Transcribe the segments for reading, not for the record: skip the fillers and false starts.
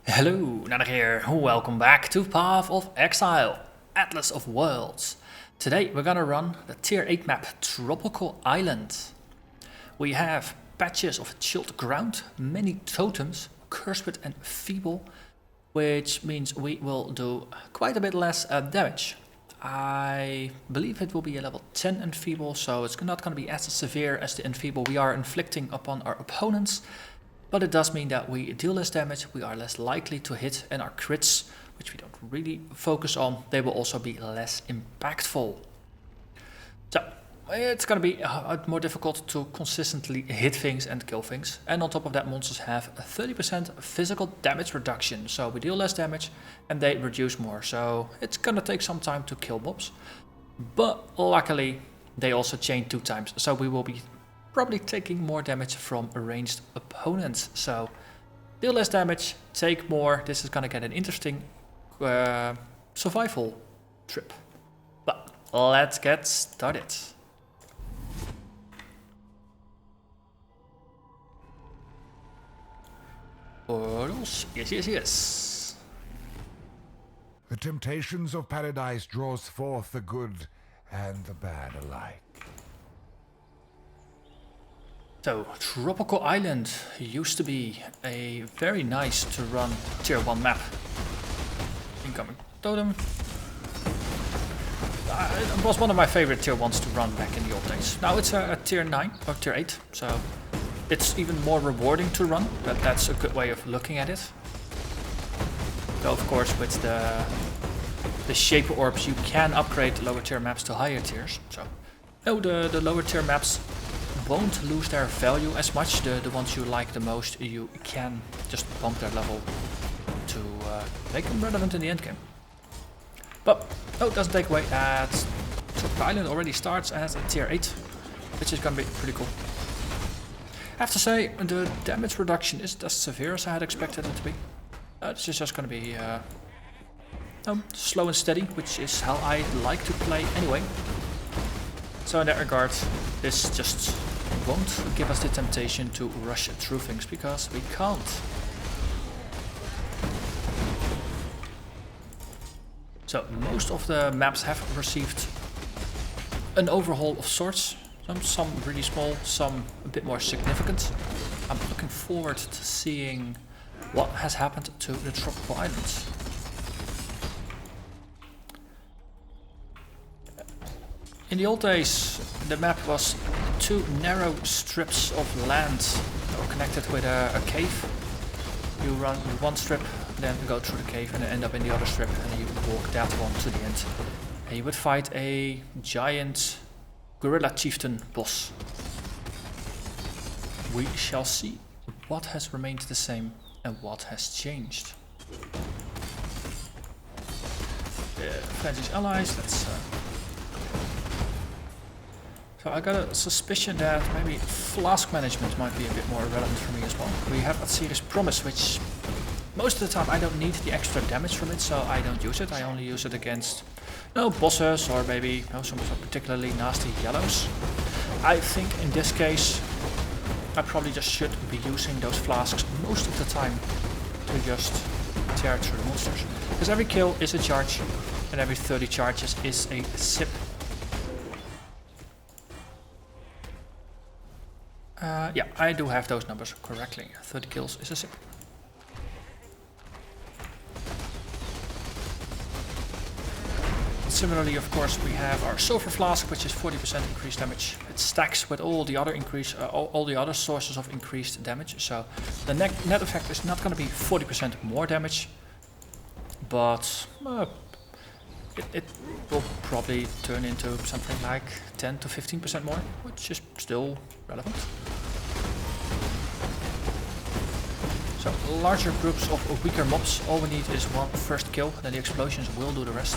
Hello, Narnach here. Welcome back to Path of Exile, Atlas of Worlds. Today we're gonna run the tier 8 map Tropical Island. We have patches of chilled ground, many totems, cursed with Enfeeble, which means we will do quite a bit less damage. I believe it will be a level 10 Enfeeble, so it's not gonna be as severe as the Enfeeble we are inflicting upon our opponents. But it does mean that we deal less damage, we are less likely to hit, and our crits, which we don't really focus on, they will also be less impactful. So, it's gonna be more difficult to consistently hit things and kill things. And on top of that, monsters have a 30% physical damage reduction. So we deal less damage and they reduce more. So it's gonna take some time to kill mobs. But luckily, they also chain 2 times. So we will be probably taking more damage from ranged opponents. So deal less damage, take more. This is gonna get an interesting survival trip. But let's get started. Portals, yes. The temptations of paradise draws forth the good and the bad alike. So, Tropical Island used to be a very nice to run tier 1 map. Incoming totem. It was one of my favorite tier 1s to run back in the old days. Now it's a tier 9 or tier 8, so it's even more rewarding to run. That's a good way of looking at it. Though of course with the shaper orbs you can upgrade lower tier maps to higher tiers. So no, the lower tier maps won't lose their value as much. The ones you like the most, you can just bump their level to make them relevant in the endgame. But no, it doesn't take away that Tropical Island already starts as a tier 8, which is gonna be pretty cool. I have to say, the damage reduction isn't as severe as I had expected it to be. This is just gonna be slow and steady, which is how I like to play anyway. So in that regard, this just won't give us the temptation to rush through things, because we can't. So most of the maps have received an overhaul of sorts. Some really small, some a bit more significant. I'm looking forward to seeing what has happened to the Tropical Islands. In the old days, the map was 2 narrow strips of land that were connected with a cave. You run one strip, then go through the cave and then end up in the other strip, and then you walk that one to the end. And you would fight a giant gorilla chieftain boss. We shall see what has remained the same and what has changed. French allies, let's so I got a suspicion that maybe flask management might be a bit more relevant for me as well. We have that Series Promise, which most of the time I don't need the extra damage from it, so I don't use it. I only use it against bosses or maybe some particularly nasty yellows. I think in this case I probably just should be using those flasks most of the time to just tear through the monsters. Because every kill is a charge and every 30 charges is a sip. Yeah, I do have those numbers correctly. 30 kills is a sip. Similarly, of course, we have our Sulfur Flask, which is 40% increased damage. It stacks with all the other all the other sources of increased damage. So the net effect is not going to be 40% more damage, but it will probably turn into something like 10 to 15% more, which is still relevant. So larger groups of weaker mobs, all we need is one first kill, then the explosions will do the rest.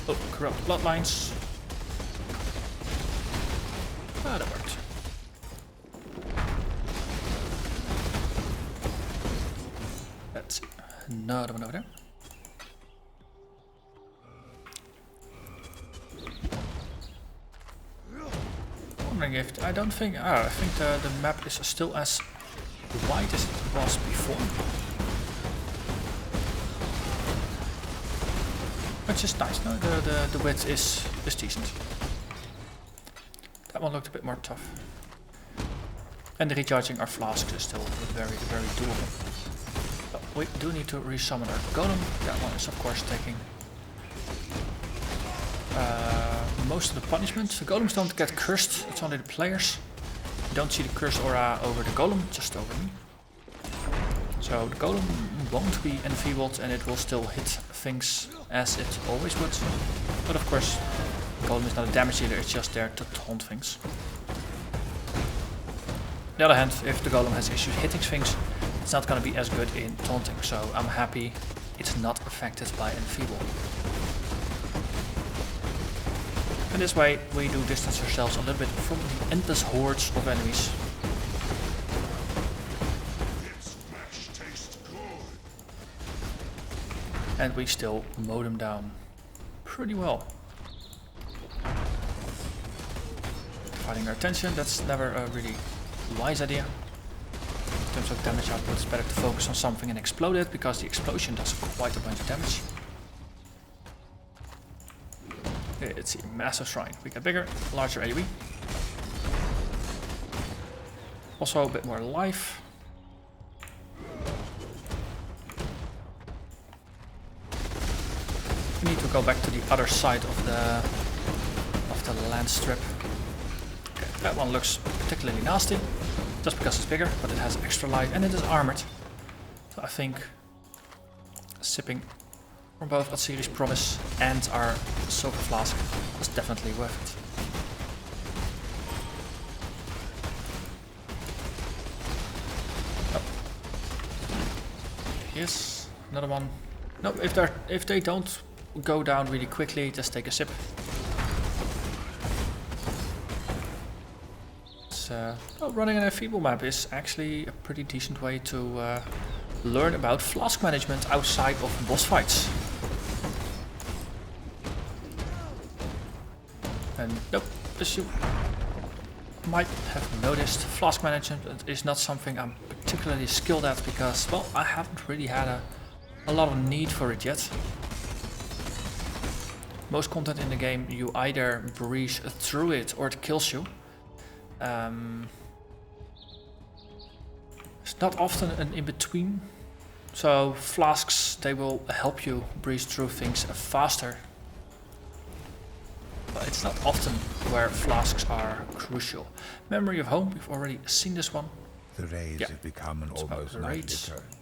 Oh, corrupt bloodlines. Ah, that worked. That's another one over there. Wondering if I think the map is still as wide as it was before. Which is nice, no? The width is decent. That one looked a bit more tough. And recharging our flasks is still very, very doable. But we do need to resummon our golem. That one is of course taking most of the punishment. The golems don't get cursed, it's only the players. You don't see the curse aura over the golem, just over me. So the golem won't be enfeebled and it will still hit things as it always would. But of course, the golem is not a damage dealer, it's just there to taunt things. On the other hand, if the golem has issues hitting things, it's not going to be as good in taunting. So I'm happy it's not affected by enfeeble. And this way we do distance ourselves a little bit from the endless hordes of enemies. And we still mow them down pretty well. Dividing our attention, that's never a really wise idea. In terms of damage output, it's better to focus on something and explode it, because the explosion does quite a bunch of damage. It's a massive shrine. We get bigger, larger AoE. Also a bit more life. We need to go back to the other side of the land strip. Okay, that one looks particularly nasty, just because it's bigger, but it has extra life and it is armored. So I think sipping from both Atsiri's Promise and our Silver Flask is definitely worth it. Oh. Yes, another one. No, if they don't go down really quickly, just take a sip. Running an Enfeeble map is actually a pretty decent way to learn about flask management outside of boss fights. And nope, as you might have noticed, flask management is not something I'm particularly skilled at because, well, I haven't really had a lot of need for it yet. Most content in the game, you either breeze through it or it kills you. It's not often an in-between. So flasks, they will help you breeze through things faster. But it's not often where flasks are crucial. Memory of Home, we've already seen this one. The raids have become an almost nightly occurrence.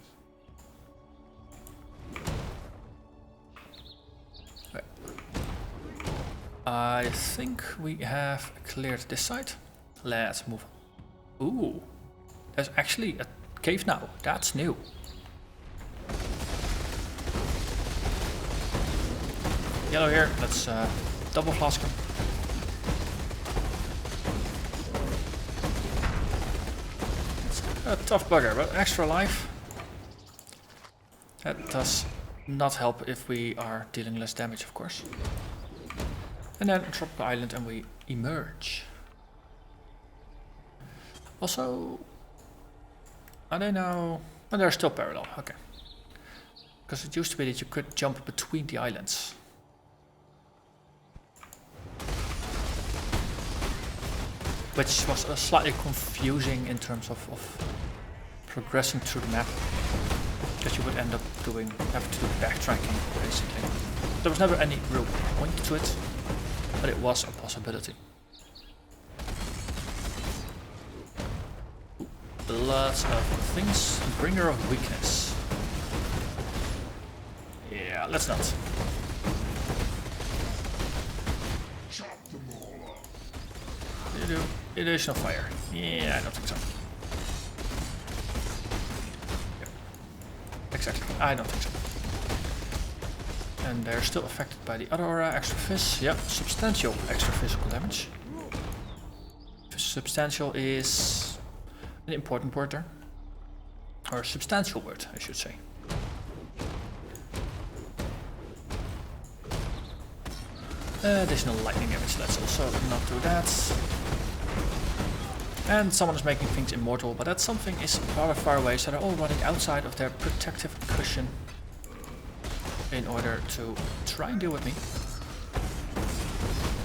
I think we have cleared this side. Let's move on. Ooh, there's actually a cave now. That's new. Yellow here. Let's double flask him. It's a tough bugger, but extra life. That does not help if we are dealing less damage, of course. And then drop the island and we emerge. Also, are they now? Oh, they're still parallel, okay. Because it used to be that you could jump between the islands. Which was slightly confusing in terms of progressing through the map. Because you would end up having to do backtracking, basically. There was never any real point to it. But it was a possibility. Ooh, lots of things. Bringer of Weakness. Yeah, let's not. Chop them all up. You do Evasion of Fire. Yeah, I don't think so. Yeah. Exactly, I don't think so. And they're still affected by the other aura, extra fizz. Yep, substantial extra physical damage. Substantial is an important word there. Or a substantial word, I should say. Additional lightning damage, let's also not do that. And someone is making things immortal, but that something is rather far away, so they're all running outside of their protective cushion. in order to try and deal with me.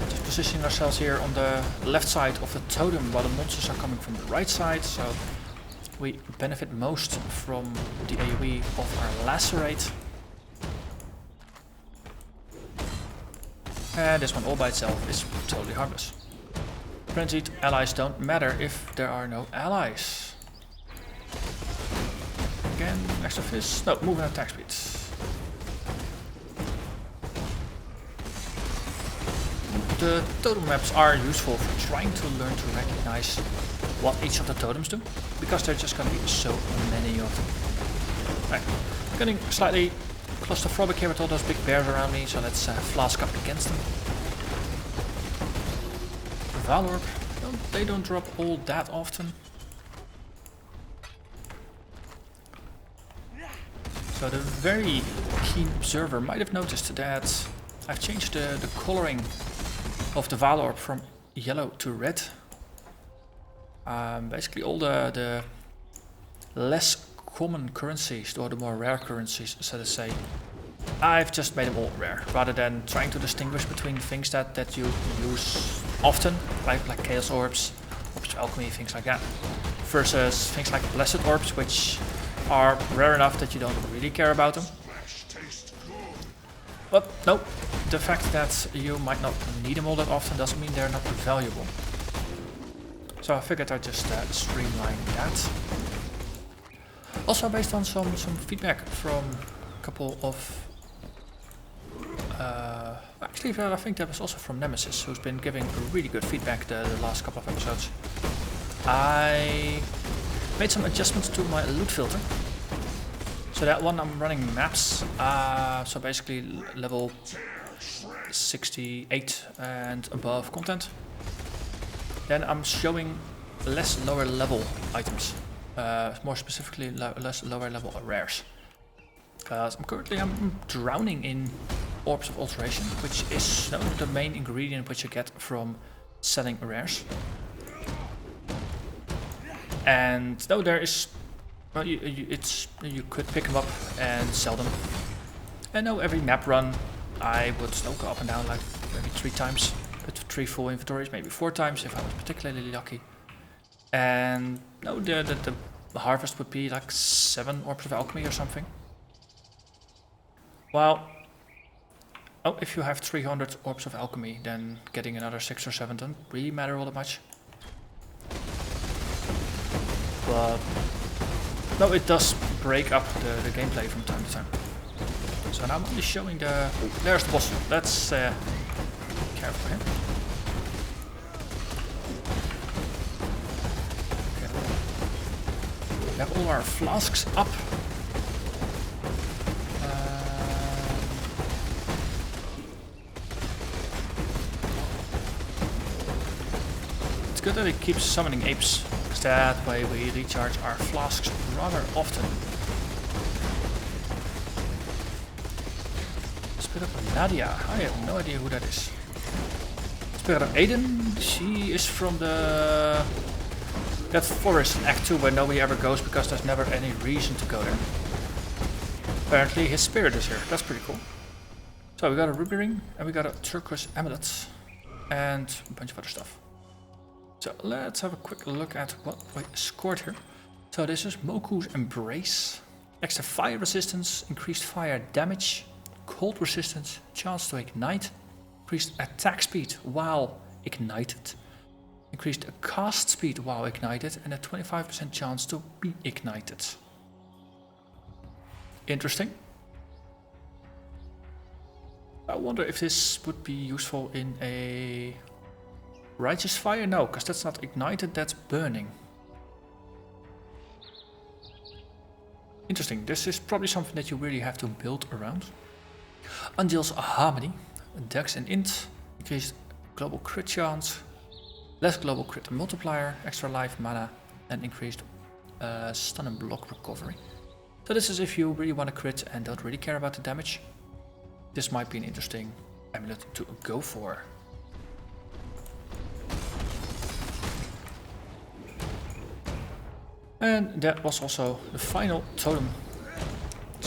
Just positioning ourselves here on the left side of the totem while the monsters are coming from the right side, so we benefit most from the AoE of our Lacerate. And this one all by itself is totally harmless. Frenzied allies don't matter if there are no allies. Again, extra fist. No, moving attack speed. The totem maps are useful for trying to learn to recognize what each of the totems do, because there's just going to be so many of them. Right, getting slightly claustrophobic here with all those big bears around me, so let's flask up against them. Valorb, they don't drop all that often. So the very keen observer might have noticed that I've changed the coloring of the Valorb from yellow to red. Basically all the less common currencies, or the more rare currencies, so to say, I've just made them all rare, rather than trying to distinguish between things that you use often, like Chaos Orbs, Orbs of Alchemy, things like that, versus things like Blessed Orbs, which are rare enough that you don't really care about them. But no, the fact that you might not need them all that often doesn't mean they're not valuable. So I figured I'd just streamline that. Also based on some feedback from a couple of... actually, I think that was also from Nemesis, who's been giving really good feedback the last couple of episodes. I made some adjustments to my loot filter. So that one I'm running maps, so basically level 68 and above content. Then I'm showing less lower level items, more specifically less lower level rares. Because I'm drowning in Orbs of Alteration, which is the main ingredient which you get from selling rares. And though there is, well, you could pick them up and sell them. And no, every map run I would go up and down like maybe 3 times, with 3 full inventories, maybe 4 times if I was particularly lucky. And no, the harvest would be like 7 Orbs of Alchemy or something. Well, oh, if you have 300 Orbs of Alchemy, then getting another 6 or 7 doesn't really matter all that much. But no, it does break up the gameplay from time to time. So now I'm only showing the... Oh, there's the boss. Let's be careful here. Okay. We have all our flasks up. It's good that it keeps summoning apes, because that way we recharge our flasks rather often. Spirit of Nadia, I have no idea who that is. Spirit of Aiden, she is from that forest in Act 2 where nobody ever goes because there's never any reason to go there. Apparently his spirit is here, that's pretty cool. So we got a ruby ring and we got a turquoise amulet and a bunch of other stuff. So let's have a quick look at what we scored here. So this is Moku's Embrace. Extra fire resistance, increased fire damage, cold resistance, chance to ignite, increased attack speed while ignited, increased cast speed while ignited, and a 25% chance to be ignited. Interesting. I wonder if this would be useful in a Righteous Fire? No, because that's not ignited, that's burning. Interesting, this is probably something that you really have to build around. Undeal's Harmony, Dex and Int, increased global crit chance, less global crit multiplier, extra life, mana, and increased stun and block recovery. So this is if you really want to crit and don't really care about the damage. This might be an interesting amulet to go for. And that was also the final totem.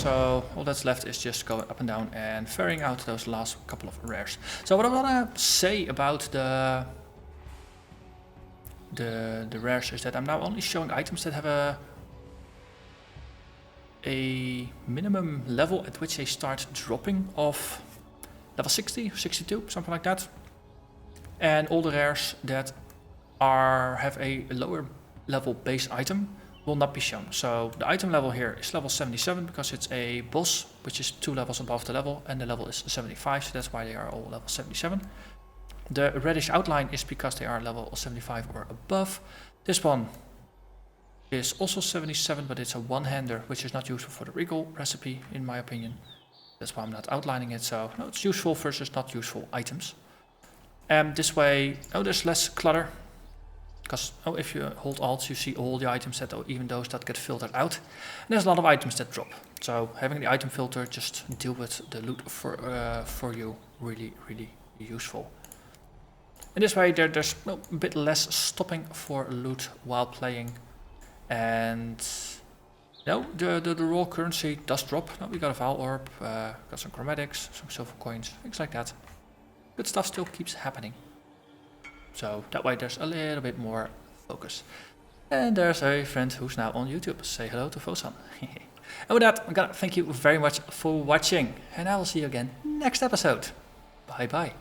so all that's left is just going up and down and ferrying out those last couple of rares. So what I want to say about the rares is that I'm now only showing items that have a minimum level at which they start dropping of level 60, 62, something like that. And all the rares that have a lower level base item will not be shown. So the item level here is level 77 because it's a boss, which is 2 levels above the level, and the level is 75, so that's why they are all level 77. The reddish outline is because they are level 75 or above. This one is also 77, but it's a one-hander, which is not useful for the regal recipe, in my opinion. That's why I'm not outlining it, so no, it's useful versus not useful items. This way, there's less clutter. Because if you hold Alt, you see all the items that, even those that get filtered out. And there's a lot of items that drop. So having the item filter just deal with the loot for you really, really useful. In this way, there's a bit less stopping for loot while playing. And the raw currency does drop. We got a Val Orb, got some chromatics, some silver coins, things like that. Good stuff still keeps happening. So that way there's a little bit more focus. And there's a friend who's now on YouTube. Say hello to Fosan. And with that, I'm gonna thank you very much for watching. And I will see you again next episode. Bye bye.